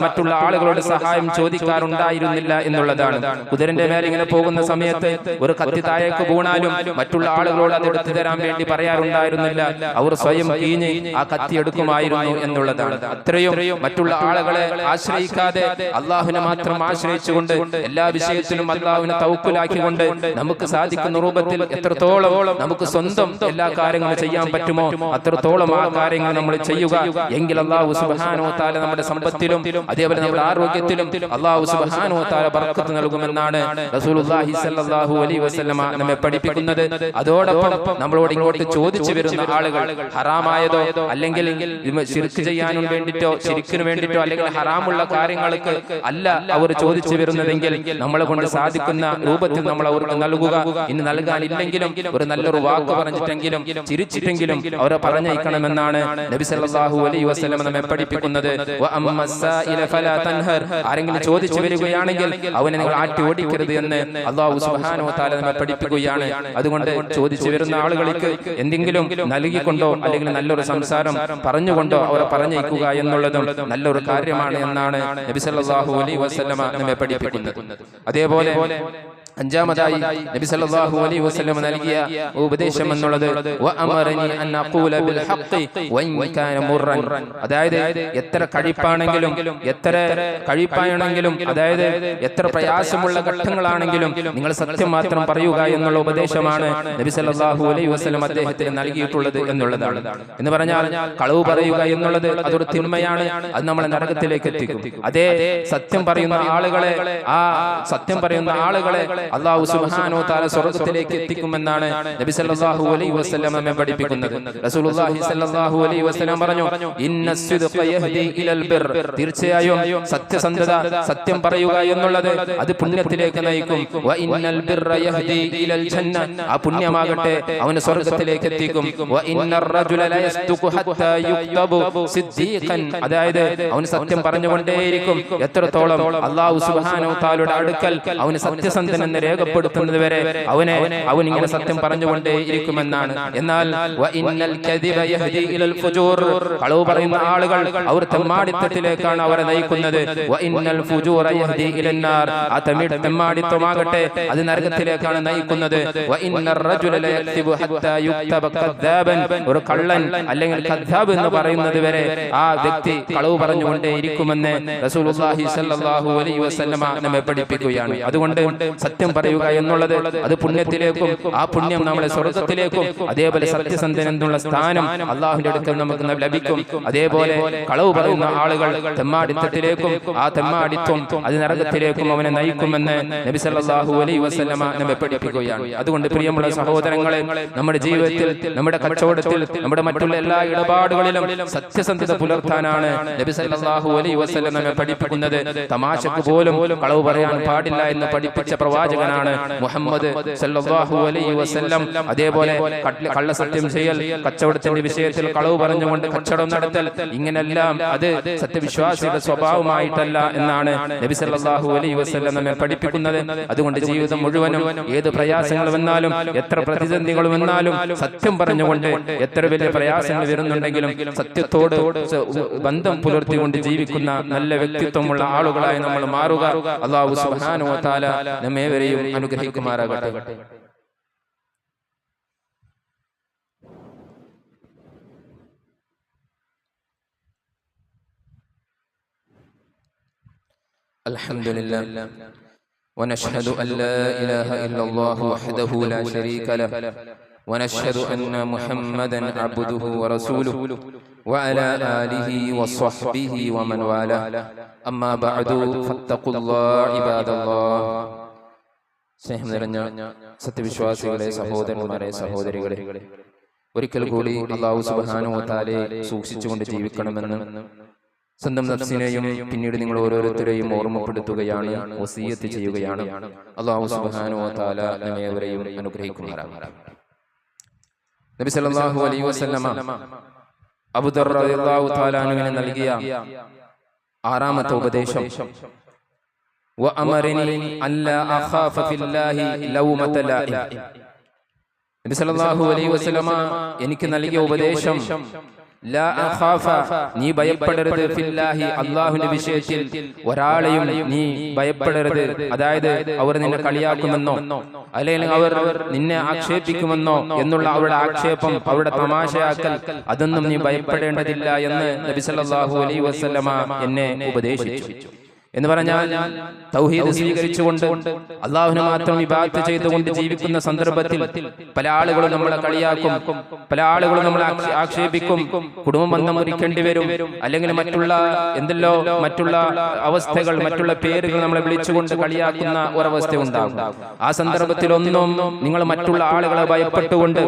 മറ്റുള്ള ആളുകളോട് സഹായം ചോദിക്കാറുണ്ടായിരുന്നില്ല എന്നുള്ളതാണ്. കുതിരന്റെ മേലെ ഇങ്ങനെ പോകുന്ന സമയത്ത് ഒരു കത്തി താഴേക്ക് വീണാലും മറ്റുള്ള ആളുകളോട് അത് എടുത്തു തരാൻ വേണ്ടി പറയാറുണ്ടായിരുന്നില്ല, അവർ സ്വയം കീഞ്ഞ് ആ കത്തി എടുക്കുമായിരുന്നു എന്നുള്ളതാണ്. അത്രയും മറ്റുള്ള ആളുകളെ ആശ്രയിക്കാതെ അള്ളാഹുവിനെ മാത്രം ആശ്രയിച്ചുകൊണ്ട് എല്ലാ വിഷയത്തിലും അള്ളാഹുവിനെ തവക്കുലാക്കിക്കൊണ്ട് നമുക്ക് സാധിക്കുന്ന രൂപത്തിൽ എത്രത്തോളം നമുക്ക് സ്വന്തം എല്ലാ കാര്യങ്ങളും ചെയ്യാൻ പറ്റുമോ അത്രത്തോളം ആ കാര്യങ്ങൾ നമ്മൾ ചെയ്യുക. എങ്കിൽ അല്ലാഹു സുബ്ഹാനഹു വ തആല നമ്മുടെ സമ്പത്തിലും അതേപോലെ നമ്മുടെ ആരോഗ്യത്തിലും അല്ലാഹു സുബ്ഹാനഹു വ തആല ബർക്കത്ത് നൽകുമെന്നാണ് റസൂലുള്ളാഹി സ്വല്ലല്ലാഹു അലൈഹി വസല്ലമ നമ്മെ പഠിപ്പിക്കുന്നത്. അതോടൊപ്പം നമ്മളോട് ഇങ്ങോട്ട് ചോദിച്ചു വരുന്ന ആളുകൾ ഹറാമായതോ അല്ലെങ്കിൽ ശിർക്ക് ചെയ്യാനും വേണ്ടിട്ടോ ശിരിക്കിന് വേണ്ടിട്ടോ അല്ലെങ്കിൽ ഹറാമുള്ള കാര്യങ്ങൾക്ക് അല്ല അവർ ചോദിച്ചു വരുന്നതെങ്കിൽ നമ്മളെ കൊണ്ട് സാധിക്കുന്ന രൂപത്തിൽ നമ്മൾ അവർക്ക് നൽകുക. ഇനി നൽകാനില്ലെങ്കിലും ഒരു നല്ലൊരു വാക്ക് പറഞ്ഞിട്ടെങ്കിലും ചിരിച്ചിട്ടെങ്കിലും അവരെ പറഞ്ഞയക്കണമെന്നാണ് നബി സല്ലല്ലാഹു അലൈഹി വസല്ലം നമ്മെ പഠിപ്പിക്കുന്നത്. ആരെങ്കിലും ചോദിച്ചു വരികയാണെങ്കിൽ അവനെ നിങ്ങൾ ആട്ടി ഓടിക്കരുത് എന്ന് അല്ലാഹു സുബ്ഹാനഹു വ തആല നമ്മെ പഠിപ്പിക്കുകയാണ്. അതുകൊണ്ട് ചോദിച്ചു വരുന്ന ആളുകൾക്ക് എന്തെങ്കിലും നൽകിക്കൊണ്ടോ അല്ലെങ്കിൽ നല്ലൊരു സംസാരം പറഞ്ഞുകൊണ്ടോ അവരെ പറഞ്ഞയക്കുക എന്നുള്ളതും നല്ലൊരു കാര്യമാണ് എന്നാണ് നബി സല്ലല്ലാഹു അലൈഹി വസല്ലം നമ്മെ പഠിപ്പിക്കുന്നത്. അതേപോലെ അഞ്ചാമതായി നബി സല്ലല്ലാഹു അലൈഹി വസല്ലം നൽകിയ ഉപദേശം എന്നുള്ളത് വഅമറനി അൻ അഖൂല ബിൽ ഹഖ് വഇൻ കാന മുർറൻ. അതായത് എത്ര കഴിപ്പാണെങ്കിലും അതായത് എത്ര പ്രയാസമുള്ള ഘട്ടങ്ങളാണെങ്കിലും നിങ്ങൾ സത്യം മാത്രം പറയുക എന്നുള്ള ഉപദേശമാണ് നബി സല്ലല്ലാഹു അലൈഹി വസല്ലം അദ്ദേഹത്തിന് നൽകിയിട്ടുള്ളത് എന്നുള്ളതാണ്. എന്ന് പറഞ്ഞാൽ കളവ് പറയുക എന്നുള്ളത് അതൊരു തിന്മയാണ്, അത് നമ്മളെ നരകത്തിലേക്ക് എത്തിക്കും. അതേ സത്യം പറയുന്ന ആളുകളെ അല്ലാഹു സുബ്ഹാനഹു വ തആല സ്വർഗ്ഗത്തിലേക്ക് എത്തിക്കുമെന്നാണ് നബി സല്ലല്ലാഹു അലൈഹി വസല്ലം നമ്മെ പഠിപ്പിക്കുന്നത്. റസൂലുള്ളാഹി സല്ലല്ലാഹു അലൈഹി വസല്ലം പറഞ്ഞു, ഇന്നസ്സിദ്ഖ യഹ്ദി ഇലൽ ബിർ. തീർച്ചയായും സത്യസന്ധത, സത്യം പറയുക എന്നുള്ളത് അത് പുണ്യത്തിലേക്ക് നയിക്കും. വ ഇന്നൽ ബിർറ യഹ്ദി ഇലൽ ജന്ന. ആ പുണ്യമാകട്ടെ അവനെ സ്വർഗ്ഗത്തിലേക്ക് എത്തിക്കും. വ ഇന്നർ റജുല ലയസ്തുഖു ഹത്താ യുക്തബു സിദ്ദീഖൻ. അതായത് അവൻ സത്യം പറഞ്ഞുകൊണ്ടേയിരിക്കും എത്രത്തോളം അല്ലാഹു സുബ്ഹാനഹു വ തആലയുടെ അടുക്കൽ അവന് സത്യസന്ധൻ എന്ന് രേഖപ്പെടുത്തുന്നത് വരെ അവൻ ഇങ്ങനെ സത്യം പറഞ്ഞുകൊണ്ടേ ഇരിക്കുമെന്നാണ്. എന്നാൽ വ ഇന്നൽ കദിബ യഹ്ദി ഇലൽ ഫുജൂർ. കളവ് പറയുന്ന ആളുകൾ അവർ തെമ്മാടിത്തത്തിലേക്കാണ് അവരെ നയിക്കുന്നത്. വ ഇന്നൽ ഫുജൂറ യഹ്ദി ഇലൻ നാർ. ആ തെമ്മാടിത്തമാകട്ടെ അത് നരകത്തിലേക്കാണ് നയിക്കുന്നത്. വ ഇന്നർ റജുല ലയക്തിബു ഹത്താ യുക്തബ കദ്ദാബൻ. ഒരു കള്ളൻ അല്ലെങ്കിൽ കദ്ദാബ് എന്ന് പറയുന്നത് വരെ ആ വ്യക്തി കളവ് പറഞ്ഞുകൊണ്ടേ ഇരിക്കുമെന്ന് റസൂലുള്ളാഹി സ്വല്ലല്ലാഹു അലൈഹി വസല്ലമ നമ്മെ പഠിപ്പിക്കുകയാണ്. അതുകൊണ്ട് സത്യം പറയുക എന്നുള്ളത് അത് പുണ്യത്തിലേക്കും ആ പുണ്യം നമ്മളെ സ്വർഗ്ഗത്തിലേക്കും, അതേപോലെ സത്യസന്ധൻ എന്നുള്ള സ്ഥാനം അല്ലാഹുവിന്റെ അടുക്കൽ നമുക്ക് ലഭിക്കും. അതേപോലെ കളവ് പറയുന്ന ആളുകൾ തെമ്മാടിത്തത്തിലേക്കും ആ തെമ്മാടിത്വം അത് നരകത്തിലേക്കും അവനെ നയിക്കുമെന്ന് നബി സല്ലല്ലാഹു അലൈഹി വസല്ലമ നമ്മെ പഠിപ്പിക്കുകയാണ്. അതുകൊണ്ട് പ്രിയമുള്ള സഹോദരങ്ങളെ, നമ്മുടെ ജീവിതത്തിൽ, നമ്മുടെ കച്ചവടത്തിൽ, നമ്മുടെ മറ്റുള്ള എല്ലാ ഇടപാടുകളിലും സത്യസന്ധത പുലർത്താനാണ് നബി സല്ലല്ലാഹു അലൈഹി വസല്ലം നമ്മെ പഠിപ്പിക്കുന്നത്. തമാശക്ക് പോലും കളവ് പറയാൻ പാടില്ല എന്ന് പഠിപ്പിച്ച പ്രവാചകനാണ് മുഹമ്മദ് സല്ലല്ലാഹു അലൈഹി വസല്ലം. അതേപോലെ കള്ളസത്യം ചെയ്യൽ, കച്ചവടത്തിന്റെ വിഷയത്തിൽ കളവ് പറഞ്ഞുകൊണ്ട് കച്ചവടം നടത്തൽ, ഇങ്ങനെല്ലാം അത് സത്യവിശ്വാസിയുടെ സ്വഭാവമായിട്ടല്ല എന്നാണ് നബി സല്ലല്ലാഹു അലൈഹി വസല്ലം നമ്മെ പഠിപ്പിക്കുന്നത്. അതുകൊണ്ട് ജീവിതം മുഴുവനും ഏത് പ്രയാസങ്ങൾ വന്നാലും എത്ര പ്രതിസന്ധികൾ വന്നാലും സത്യം പറഞ്ഞുകൊണ്ട് എത്ര വലിയ പ്രയാസങ്ങൾ വരുന്നുണ്ടെങ്കിലും സത്യത്തോട് ബന്ധം പുലർത്തിക്കൊണ്ട് ജീവിക്കുന്ന നല്ല വ്യക്തിത്വമുള്ള ആളുകളായി നമ്മൾ മാറുക. അല്ലാഹു സുബ്ഹാനഹു വ തആല നമ്മേവരെയും അനുഗ്രഹിക്കുമാറാകട്ടെ. അൽഹംദുലില്ലാഹ് ونشهد أن لا إله إلا الله وحده لا شريك له ونشهد أن محمدا عبده ورسوله وعلى آله وصحبه ومن والاه أما بعد فاتقوا الله عباد الله. സ്നേഹം നിറഞ്ഞ സത്യവിശ്വാസികളെ, സഹോദരന്മാരെ, സഹോദരികളെ, ഒരിക്കൽ കൂടി അല്ലാഹു സുബ്ഹാനഹു വ തആലയെ സൂക്ഷിച്ചുകൊണ്ട് ജീവിക്കണമെന്ന് സ്വന്തം നഫ്സിനെയും പിന്നീട് നിങ്ങൾ ഓരോരുത്തരെയും ഓർമ്മപ്പെടുത്തുകയാണ്, വസിയ്യത്ത് ചെയ്യുകയാണ്. അല്ലാഹു സുബ്ഹാനഹു വ തആല നമ്മേവരെയും അനുഗ്രഹിക്കുമാറാകട്ടെ. നബി സല്ലല്ലാഹു അലൈഹി വസല്ലമ അബൂദർ റളിയല്ലാഹു തആല അൻഹുവിന് നൽകിയ ആറാമത്തെ ഉപദേശം വഅമറനി അല്ലാ അഖാഫ ഫില്ലാഹി ലൗമത ലാഇം. നബി സല്ലല്ലാഹു അലൈഹി വസല്ലമ എനിക്ക് നൽകിയ ഉപദേശം ലാ അഖാഫ, നീ ഭയപ്പെടരുത്, ഫില്ലാഹി, അല്ലാഹുവിന്റെ വിഷയത്തിൽ ഒരാളെയും നീ ഭയപ്പെടരുത്. അതായത് അവർ നിന്നെ കളിയാക്കുമെന്നോ അല്ലെങ്കിൽ അവർ നിന്നെ ആക്ഷേപിക്കുമെന്നോ എന്നുള്ള അവരുടെ ആക്ഷേപം, അവരുടെ തമാശയാക്കൽ, അതൊന്നും നീ ഭയപ്പെടേണ്ടതില്ല എന്ന് നബി സല്ലല്ലാഹു അലൈഹി വസല്ലമ എന്നെ ഉപദേശിച്ചു. എന്ന് പറഞ്ഞാൽ തൗഹീദ് സ്വീകരിച്ചുകൊണ്ട് അല്ലാഹുവിനെ മാത്രം ഇബാദത്ത് ചെയ്തുകൊണ്ട് ജീവിക്കുന്ന സന്ദർഭത്തിൽ പല ആളുകളും നമ്മളെ കളിയാക്കും, പല ആളുകളും നമ്മളെ ആക്ഷേപിക്കും, കുടുംബ ബന്ധം മുറിക്കേണ്ടി വരും, അല്ലെങ്കിൽ മറ്റുള്ള അവസ്ഥകൾ, മറ്റുള്ള പേരുകൾ നമ്മളെ വിളിച്ചുകൊണ്ട് കളിയാക്കുന്ന ഒരവസ്ഥ ഉണ്ടാകും. ആ സന്ദർഭത്തിലൊന്നും നിങ്ങൾ മറ്റുള്ള ആളുകളെ ഭയപ്പെട്ടുകൊണ്ട്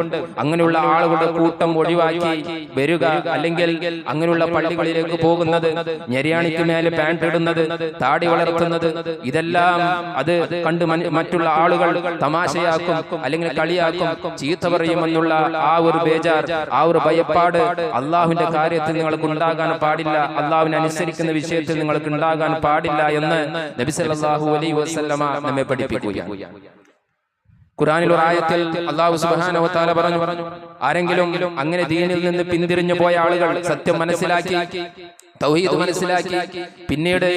അങ്ങനെയുള്ള ആളുകളുടെ കൂട്ടം ഒഴിവാക്കി വരിക, അല്ലെങ്കിൽ അങ്ങനെയുള്ള പള്ളികളിലേക്ക് പോകുന്നത്, ഞെരിയാണിക്ക് മേലെ പാന്റ് ഇടുന്നത്, താടി വളർത്തുന്നത്, ഇതെല്ലാം അത് കണ്ട് മറ്റുള്ള ആളുകൾ തമാശയാക്കും, അല്ലെങ്കിൽ കളിയാക്കും, ചീത്ത പറയുമെന്നുള്ള ആ ഒരു ബേജാർ, ആ ഒരു ഭയപ്പാട് അള്ളാഹുവിന്റെ കാര്യത്തിൽ നിങ്ങൾക്ക് ഉണ്ടാകാൻ പാടില്ല, അള്ളാഹുവിനെ അനുസരിക്കുന്ന വിഷയത്തിൽ നിങ്ങൾക്ക് ഉണ്ടാകാൻ പാടില്ല എന്ന് നബി സല്ലല്ലാഹു അലൈഹി വസല്ലമ നമ്മെ പഠിപ്പിക്കുകയാണ്. ഖുർആനിൽ ഒരു ആയത്തിൽ അല്ലാഹു സുബ്ഹാനഹു വ തആല പറഞ്ഞു, ആരെങ്കിലും അങ്ങനെ ദീനിൽ നിന്ന് പിന്തിരിഞ്ഞു പോയ ആളുകൾ, സത്യം മനസ്സിലാക്കി തൗഹീദ് മനസ്സിലാക്കി പിന്നീട്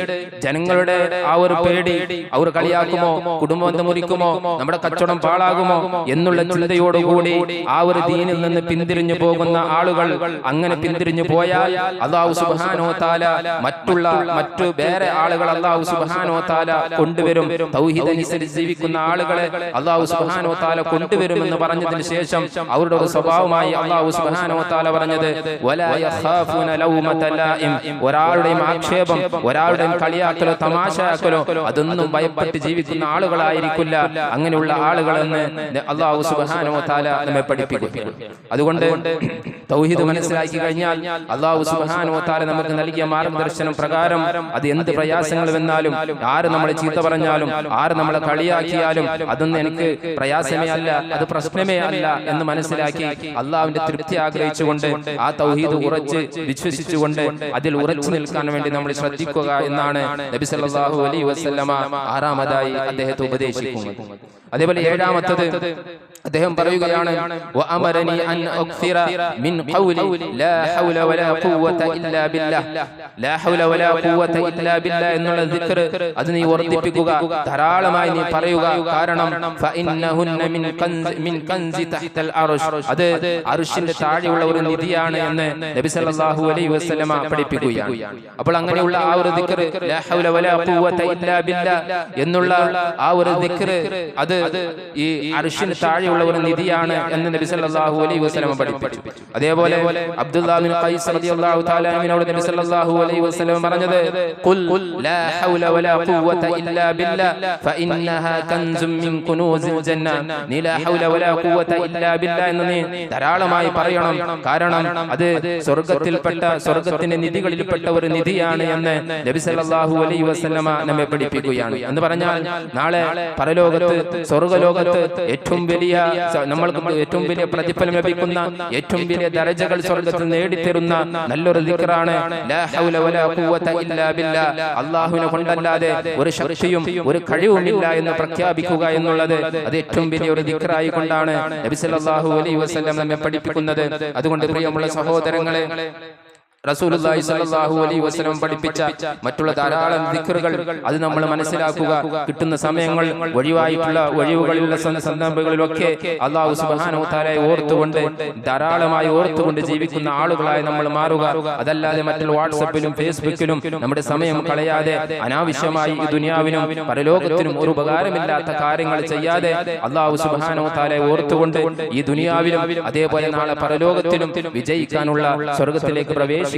ജനങ്ങളുടെ ആ ഒരു പേടി, അവർ കളിയാക്കുമോ, കുടുംബബന്ധം മുറിക്കുമോ, നമ്മുടെ കച്ചവടം പാഴാകുമോ എന്നുള്ള ചിന്തയോടുകൂടി ആ ഒരു ദീനിൽ നിന്ന് പിന്തിരിഞ്ഞു പോകുന്ന ആളുകൾ അങ്ങനെ പിന്തിരിഞ്ഞു പോയാൽ അല്ലാഹു സുബ്ഹാനഹു വ തആല മറ്റു വേറെ ആളുകൾ അല്ലാഹു സുബ്ഹാനഹു വ തആല കൊണ്ടുവരും. തൗഹീദ് അനുസരിച്ച് ജീവിക്കുന്ന ആളുകളെ അല്ലാഹു സുബ്ഹാനഹു വ തആല കൊണ്ടുവരുമെന്ന് പറഞ്ഞതിന് ശേഷം അവരുടെ ഒരു സ്വഭാവമായി അല്ലാഹു സുബ്ഹാനഹു വ തആല പറഞ്ഞത് വലാ യഖാഫൂന ലൗമത ലായിം, ഒരാളുടെയും ആക്ഷേപം, ഒരാളുടെയും കളിയാക്കലോ തമാശയാക്കലോ അതൊന്നും ഭയപ്പെട്ട് ജീവിക്കുന്ന ആളുകളായിരിക്കില്ല അങ്ങനെയുള്ള ആളുകളെന്ന് അല്ലാഹു സുബ്ഹാനഹു വ തആല നമ്മെ പഠിപ്പിക്കുന്നു. അതുകൊണ്ട് തൗഹീദ് മനസ്സിലാക്കി കഴിഞ്ഞാൽ അല്ലാഹു സുബ്ഹാനഹു വ തആല നമുക്ക് നൽകിയ മാർഗ്ഗദർശനം പ്രകാരം അത് എന്ത് പ്രയാസങ്ങൾ വന്നാലും, ആര് നമ്മളെ ചീത്ത പറഞ്ഞാലും, ആര് നമ്മളെ കളിയാക്കിയാലും അതൊന്നും എനിക്ക് പ്രയാസമേ അല്ല, അത് പ്രശ്നമേ അല്ല എന്ന് മനസ്സിലാക്കി അള്ളാഹുവിന്റെ തൃപ്തി ആഗ്രഹിച്ചുകൊണ്ട് ആ തൗഹീദ് ഉറച്ച് വിശ്വസിച്ചുകൊണ്ട് അതിൽ ഉറച്ചു നിൽക്കാൻ വേണ്ടി നമ്മൾ ശ്രദ്ധിക്കുക എന്നാണ് നബി സല്ലല്ലാഹു അലൈഹി വസല്ലമ ആറാമതായി അദ്ദേഹത്തെ ഉപദേശിക്കുന്നത്. അതേപോലെ ഏഴാമത്തത് അദ്ദേഹം പറയുകയാണ് വഅമറനി അൻ അക്സിറ മിൻ ഖൗലി ലാ ഹൗല വലാ ഖുവത ഇല്ലാ ബില്ലാഹ്, ലാ ഹൗല വലാ ഖുവത ഇല്ലാ ബില്ലാഹ് എന്നുള്ള ദിക്ർ അത് നീ വർദ്ധിപ്പിക്കുക, ധാരാളമായി നീ പറയുക. കാരണം ഫഇന്നഹുന്ന മിൻ കൻസി തഹ്തൽ അർശ്, അത് അർശിന്റെ താഴെയുള്ള ഒരു നിധിയാണ് എന്ന് നബി സല്ലല്ലാഹു അലൈഹി വസല്ലമ പഠിപ്പിക്കുകയാണ്. അപ്പോൾ അങ്ങനെയുള്ള ആ ഒരു ദിക്ർ ലാ ഹൗല വലാ ഖുവത ഇല്ലാ ബില്ലാഹ് എന്നുള്ള ആ ഒരു ദിക്ർ അത് ഈ അർശിന് താഴെയുള്ള ഒരു നിധിയാണ് എന്ന് നബി സല്ലല്ലാഹു അലൈഹി വസല്ലം പഠിപ്പിച്ചു. അതേപോലെ അബ്ദുല്ലാഹ് ബിൻ ഖൈസ് റളിയല്ലാഹു തആല അൻഹുവിനോട് നബി സല്ലല്ലാഹു അലൈഹി വസല്ലം പറഞ്ഞത് ഖുൽ ലാ ഹൗല വലാ ഖുവത ഇല്ലാ ബില്ലാഹ് ഫഇന്നഹാ കൻസും മിൻ കുനൂസിൽ ജന്ന, നീ ലാ ഹൗല വലാ ഖുവത ഇല്ലാ ബില്ലാഹ് എന്ന് നീ ധാരാളമായി പറയണം. കാരണം അത് സ്വർഗ്ഗത്തിന്റെ നിധികളിൽപ്പെട്ട ഒരു നിധിയാണ് എന്ന് നബി സല്ലല്ലാഹു അലൈഹി വസല്ലം നമ്മെ പഠിപ്പിക്കുകയാണ്. എന്ന് പറഞ്ഞാൽ നാളെ പരലോകത്ത്, സ്വർഗ്ഗലോകത്ത് ഏറ്റവും വലിയ നമ്മൾക്ക് ഏറ്റവും വലിയ പ്രതിഫലം ലഭിക്കുന്ന, ഏറ്റവും വലിയ ദരജകൾ സ്വർഗ്ഗത്തിൽ നേടിത്തരുന്ന നല്ലൊരു ദിക്റാണ് ലാ ഹൗല വലാ ഖുവത ഇല്ലാ ബില്ലാഹ്. അല്ലാഹുവിനെ കൊണ്ടല്ലാതെ ഒരു ശക്തിയും ഒരു കഴിവുമില്ല എന്ന് പ്രഖ്യാപിക്കുക എന്നുള്ളത് അത് ഏറ്റവും വലിയ ഒരു ദിക്റായി കൊണ്ടാണ് നബി സല്ലല്ലാഹു അലൈഹി വസല്ലം നമ്മെ പഠിപ്പിക്കുന്നത്. അതുകൊണ്ട് പ്രിയമുള്ള സഹോദരങ്ങളെ, റസൂലുള്ളാഹി സ്വല്ലല്ലാഹു അലൈഹി വസല്ലം പഠിപ്പിച്ച മറ്റുള്ള ധാരാളം ദിക്റുകൾ അത് നമ്മൾ മനസ്സിലാക്കുക. കിട്ടുന്ന സമയങ്ങൾ ഒഴിവുകളിലുള്ള സന്ദർഭങ്ങളിലൊക്കെ അല്ലാഹു സുബ്ഹാനഹു വ തആലയെ ഓർത്തുകൊണ്ട് ധാരാളമായി ഓർത്തുകൊണ്ട് ജീവിക്കുന്ന ആളുകളായി നമ്മൾ മാറുക. അതല്ലാതെ മറ്റുള്ള വാട്സപ്പിലും ഫേസ്ബുക്കിലും നമ്മുടെ സമയം കളയാതെ അനാവശ്യമായി ഈ ദുനിയാവിനും പരലോകത്തിനും ഒരു ഉപകാരമില്ലാത്ത കാര്യങ്ങൾ ചെയ്യാതെ അല്ലാഹു സുബ്ഹാനഹു വ തആലയെ ഓർത്തുകൊണ്ട് ഈ ദുനിയാവിലും അതേപോലെ നാളെ പരലോകത്തിലും വിജയിക്കാനുള്ള, സ്വർഗ്ഗത്തിലേക്ക് പ്രവേശിക്കാനുള്ള,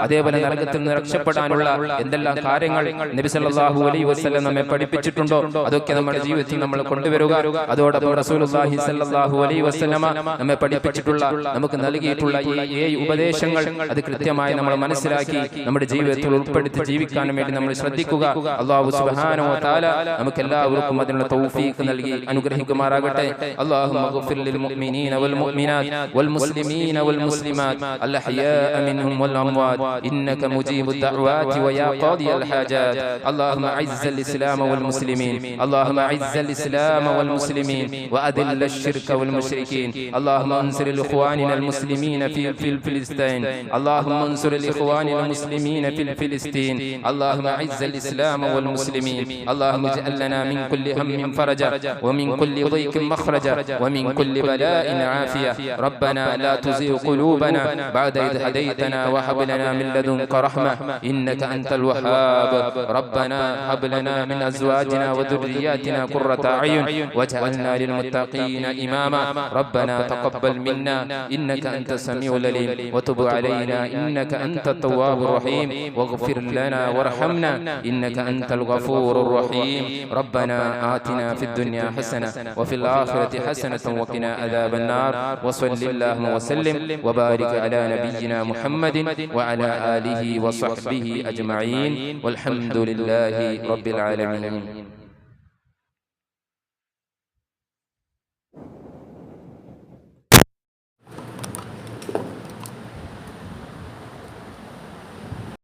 അതേപോലെ നരകത്തിൽ നിന്ന് രക്ഷപ്പെടാനുള്ള എന്തെല്ലാം കാര്യങ്ങൾ നബി സല്ലല്ലാഹു അലൈഹി വസല്ലം നമ്മെ പഠിപ്പിച്ചിട്ടുണ്ടോ അതൊക്കെ നമ്മുടെ ജീവിതത്തിൽ നമ്മൾ കൊണ്ടുവരിക. അതോടൊപ്പം റസൂലുള്ളാഹി സ്വല്ലല്ലാഹു അലൈഹി വസല്ലം നമ്മെ പഠിപ്പിച്ചിട്ടുള്ള, നമുക്ക് നൽകിയിട്ടുള്ള ഈ ഉപദേശങ്ങൾ അത് കൃത്യമായി നമ്മൾ മനസ്സിലാക്കി നമ്മുടെ ജീവിതത്തിൽ ഉൾപ്പെടുത്തി ജീവിക്കാൻ വേണ്ടി നമ്മൾ ശ്രദ്ധിക്കുക. അല്ലാഹു സുബ്ഹാനഹു വ തആല നമുക്ക് എല്ലാവർക്കും അതിനുള്ള തൗഫീഖ് നൽകി അനുഗ്രഹിക്കുമാറാകട്ടെ. അല്ലാഹുമ്മ ഗ്ഫിർ ലിൽ മുഅ്മിനീന വൽ മുഅ്മിനാത്ത് വൽ മുസ്ലിമീന വൽ മുസ്ലിമാത്ത് അൽ അഹ്യാഅ മിൻഹും والأموات إنك مجيب الدعوات ويا قاضي الحاجات. اللهم أعز الإسلام والمسلمين، اللهم أعز الإسلام والمسلمين وأذل الشرك والمشركين. اللهم انصر لإخواننا المسلمين في فلسطين، اللهم انصر لإخواننا المسلمين في فلسطين. اللهم أعز الإسلام والمسلمين. اللهم اجعل لنا من كل هم فرجا ومن كل ضيق مخرجا ومن كل بلاء عافية. ربنا لا تزغ قلوبنا بعد إذ هديتنا وهب لنا من لدنك رحمة إنك أنت الوهاب. ربنا هب لنا من أزواجنا وذرياتنا قرة أعين واجعلنا للمتقين إماما. ربنا تقبل منا إنك أنت السميع العليم وتب علينا إنك أنت التواب الرحيم واغفر لنا وارحمنا إنك أنت الغفور الرحيم. ربنا آتنا في الدنيا حسنة وفي الآخرة حسنة وقنا عذاب النار. وصل اللهم وسلم وبارك على نبينا محمد وعلى آله وصحبه أجمعين والحمد لله رب العالمين.